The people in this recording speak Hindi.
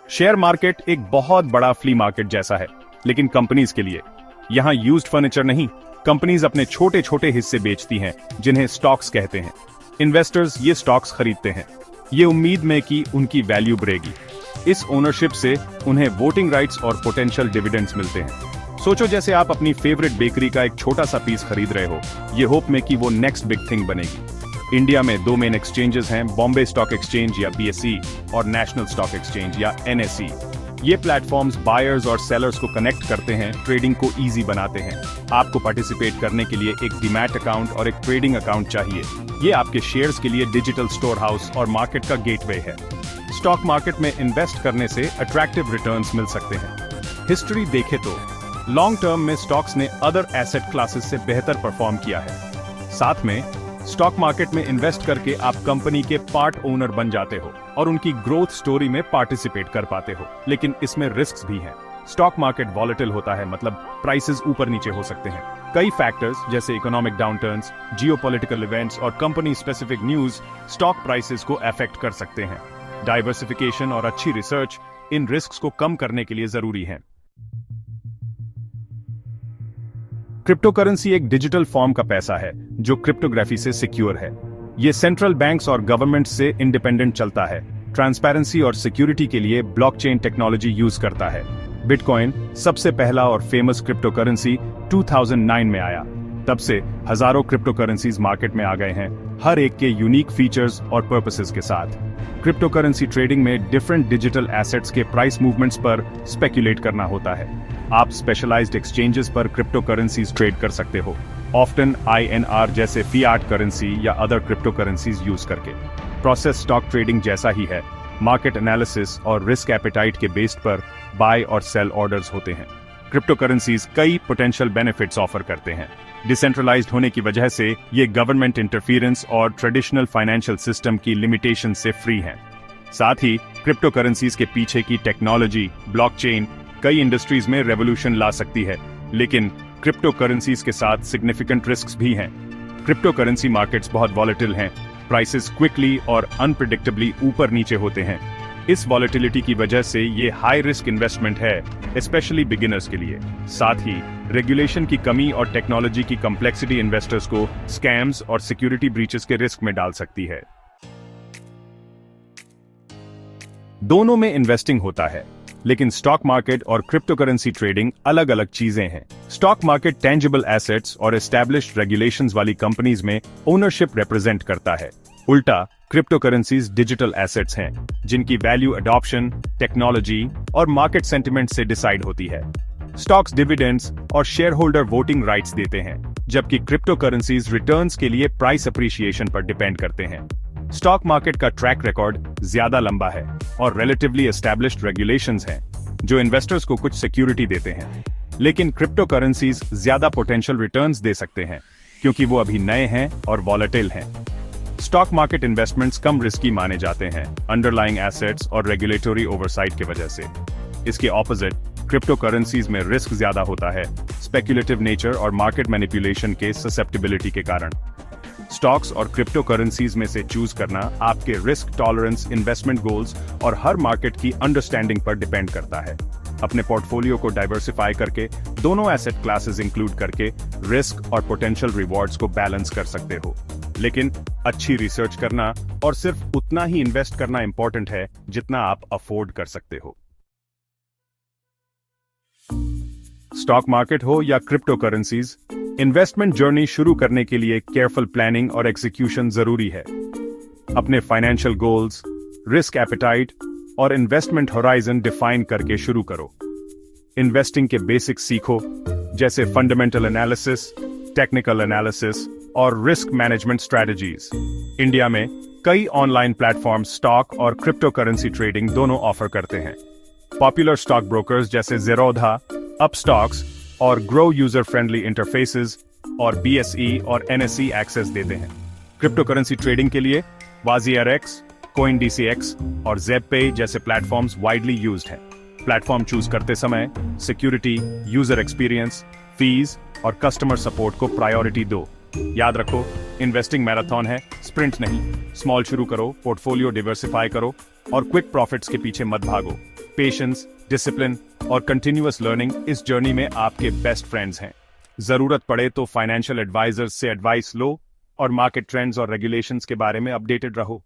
शेयर मार्केट एक बहुत बड़ा फ्ली मार्केट जैसा है, लेकिन कंपनीज के लिए। यहाँ यूज्ड फर्नीचर नहीं, कंपनीज अपने छोटे छोटे हिस्से बेचती हैं, जिन्हें स्टॉक्स कहते हैं। इन्वेस्टर्स ये स्टॉक्स खरीदते हैं, ये उम्मीद में कि उनकी वैल्यू बढ़ेगी। इस ओनरशिप से उन्हें वोटिंग राइट्स और पोटेंशियल डिविडेंड्स मिलते हैं। सोचो जैसे आप अपनी फेवरेट बेकरी का एक छोटा सा पीस खरीद रहे हो, ये होप में कि वो नेक्स्ट बिग थिंग बनेगी। इंडिया में दो मेन एक्सचेंजेस हैं, बॉम्बे स्टॉक एक्सचेंज या BSE और नेशनल स्टॉक एक्सचेंज या NSE। ये प्लेटफॉर्म्स बायर्स और सेलर्स को कनेक्ट करते हैं, ट्रेडिंग को इजी बनाते हैं। आपको पार्टिसिपेट करने के लिए एक डीमैट अकाउंट और एक ट्रेडिंग अकाउंट चाहिए। ये आपके शेयर्स के लिए डिजिटल स्टोर हाउस और मार्केट का गेटवे है। स्टॉक मार्केट में इन्वेस्ट करने से अट्रैक्टिव रिटर्न्स मिल सकते हैं। हिस्ट्री देखें तो लॉन्ग टर्म में स्टॉक्स ने अदर एसेट क्लासेस से बेहतर परफॉर्म किया है। साथ में स्टॉक मार्केट में इन्वेस्ट करके आप कंपनी के पार्ट ओनर बन जाते हो और उनकी ग्रोथ स्टोरी में पार्टिसिपेट कर पाते हो। लेकिन इसमें रिस्क्स भी हैं। स्टॉक मार्केट वॉलेटिल होता है, मतलब प्राइसेस ऊपर नीचे हो सकते हैं। कई फैक्टर्स जैसे इकोनॉमिक डाउनटर्न्स, जियोपॉलिटिकल इवेंट्स और company specific news stock prices को अफेक्ट कर सकते हैं। डाइवर्सिफिकेशन और अच्छी रिसर्च इन रिस्क्स को कम करने के लिए जरूरी है। क्रिप्टोकरेंसी एक डिजिटल फॉर्म का पैसा है जो क्रिप्टोग्राफी से सिक्योर है। ये सेंट्रल बैंक्स और गवर्नमेंट से इंडिपेंडेंट चलता है। ट्रांसपेरेंसी और सिक्योरिटी के लिए ब्लॉकचेन टेक्नोलॉजी यूज करता है। बिटकॉइन सबसे पहला और फेमस क्रिप्टोकरेंसी 2009 में आया। तब से हजारों क्रिप्टोकरेंसीज मार्केट में आ गए हैं, हर एक के यूनिक फीचर्स और पर्पसेस के साथ। क्रिप्टोकरेंसी ट्रेडिंग में डिफरेंट डिजिटल एसेट्स के प्राइस मूवमेंट्स पर स्पेक्युलेट करना होता है। आप स्पेशलाइज्ड एक्सचेंजेस पर क्रिप्टोकरेंसीज ट्रेड कर सकते हो, ऑफ्टन INR जैसे फियाट करेंसी या अदर क्रिप्टोकरेंसीज यूज करके। प्रोसेस स्टॉक ट्रेडिंग जैसा ही है। मार्केट एनालिसिस और रिस्क एपेटाइट के बेस्ड पर बाय और सेल ऑर्डर्स होते हैं। क्रिप्टोकरेंसीज कई पोटेंशियल बेनिफिट्स ऑफर करते हैं। डिसेंट्रलाइज्ड होने की वजह से ये गवर्नमेंट इंटरफेरेंस और ट्रेडिशनल फाइनेंशियल सिस्टम की लिमिटेशन से फ्री हैं। साथ ही क्रिप्टोकरेंसीज के पीछे की टेक्नोलॉजी, ब्लॉकचेन कई इंडस्ट्रीज में रेवोल्यूशन ला सकती है, लेकिन क्रिप्टोकरेंसीज के साथ सिग्निफिकेंट रिस्क्स भी हैं। क्रिप्टोकरेंसी मार्केट्स बहुत वॉलेटिल हैं, प्राइसेस क्विकली और अनप्रेडिक्टेबली ऊपर नीचे होते हैं। इस वॉलेटिलिटी की वजह से ये हाई रिस्क इन्वेस्टमेंट है, स्पेशली बिगिनर्स के लिए। साथ ही रेगुलेशन की कमी और टेक्नोलॉजी की कॉम्प्लेक्सिटी इन्वेस्टर्स को स्कैम्स और सिक्योरिटी ब्रीचेस के रिस्क में डाल सकती है। दोनों में इन्वेस्टिंग होता है, लेकिन स्टॉक मार्केट और क्रिप्टोकरेंसी ट्रेडिंग अलग अलग चीजें हैं। स्टॉक मार्केट टेंजिबल एसेट्स और एस्टैब्लिश्ड रेगुलेशंस वाली कंपनीज में ओनरशिप रिप्रेजेंट करता है। उल्टा क्रिप्टोकरेंसीज डिजिटल एसेट्स हैं, जिनकी वैल्यू अडॉप्शन, टेक्नोलॉजी और मार्केट सेंटिमेंट से डिसाइड होती है। स्टॉक्स डिविडेंड्स और शेयर होल्डर वोटिंग राइट्स देते हैं, जबकि क्रिप्टोकरेंसीज रिटर्न्स के लिए प्राइस अप्रिसिएशन पर डिपेंड करते हैं। स्टॉक मार्केट का ट्रैक रिकॉर्ड ज्यादा लंबा है और रिलेटिवली एस्टैब्लिश्ड रेगुलेशंस हैं, जो इन्वेस्टर्स को कुछ सिक्योरिटी देते हैं। लेकिन क्रिप्टोकरेंसीज ज्यादा पोटेंशियल रिटर्न्स दे सकते हैं, क्योंकि वो अभी नए हैं और वॉलेटिल हैं। स्टॉक मार्केट इन्वेस्टमेंट्स कम रिस्की माने जाते हैं, अंडरलाइंग एसेट्स और रेगुलेटरी ओवरसाइट की वजह से। इसके ऑपोजिट क्रिप्टोकरेंसीज में रिस्क ज्यादा होता है, स्पेक्युलेटिव नेचर और मार्केट मैनिपुलेशन के ससेप्टिबिलिटी के कारण। स्टॉक्स और क्रिप्टोकरेंसीज में से चूज करना आपके रिस्क टॉलरेंस, इन्वेस्टमेंट गोल्स और हर मार्केट की अंडरस्टैंडिंग पर डिपेंड करता है। अपने पोर्टफोलियो को डाइवर्सिफाई करके दोनों एसेट क्लासेस इंक्लूड करके रिस्क और पोटेंशियल रिवॉर्ड्स को बैलेंस कर सकते हो। लेकिन अच्छी रिसर्च करना और सिर्फ उतना ही इन्वेस्ट करना इंपॉर्टेंट है जितना आप अफोर्ड कर सकते हो। स्टॉक मार्केट हो या क्रिप्टोकरेंसीज, इन्वेस्टमेंट जर्नी शुरू करने के लिए केयरफुल प्लानिंग और एग्जीक्यूशन जरूरी है। अपने फाइनेंशियल गोल्स, रिस्क एपेटाइट और इन्वेस्टमेंट होराइजन डिफाइन करके शुरू करो। इन्वेस्टिंग के बेसिक्स सीखो, जैसे फंडामेंटल एनालिसिस, टेक्निकल एनालिसिस और रिस्क मैनेजमेंट स्ट्रेटजीज। इंडिया में कई ऑनलाइन प्लेटफॉर्म स्टॉक और क्रिप्टोकरेंसी ट्रेडिंग दोनों ऑफर करते हैं। पॉपुलर स्टॉक ब्रोकर्स जैसे ज़ेरोधा, अपस्टॉक्स और ग्रो यूजर फ्रेंडली इंटरफेसेस और BSE और NSE एक्सेस देते हैं। क्रिप्टोकरेंसी ट्रेडिंग के लिए WazirX, CoinDCX और ZebPay जैसे प्लेटफॉर्म्स वाइडली यूज्ड हैं। प्लेटफॉर्म चूज करते समय सिक्योरिटी, यूजर एक्सपीरियंस, फीस और कस्टमर सपोर्ट को प्रायोरिटी दो। याद रखो, इन्वेस्टिंग मैराथन है, स्प्रिंट नहीं। स्मॉल शुरू करो, पोर्टफोलियो डिवर्सिफाई करो और क्विक प्रॉफिट्स के पीछे मत भागो। पेशेंस, डिसिप्लिन और कंटिन्यूअस लर्निंग इस जर्नी में आपके बेस्ट फ्रेंड्स हैं। जरूरत पड़े तो फाइनेंशियल एडवाइजर्स से एडवाइस लो और मार्केट ट्रेंड्स और रेगुलेशंस के बारे में अपडेटेड रहो।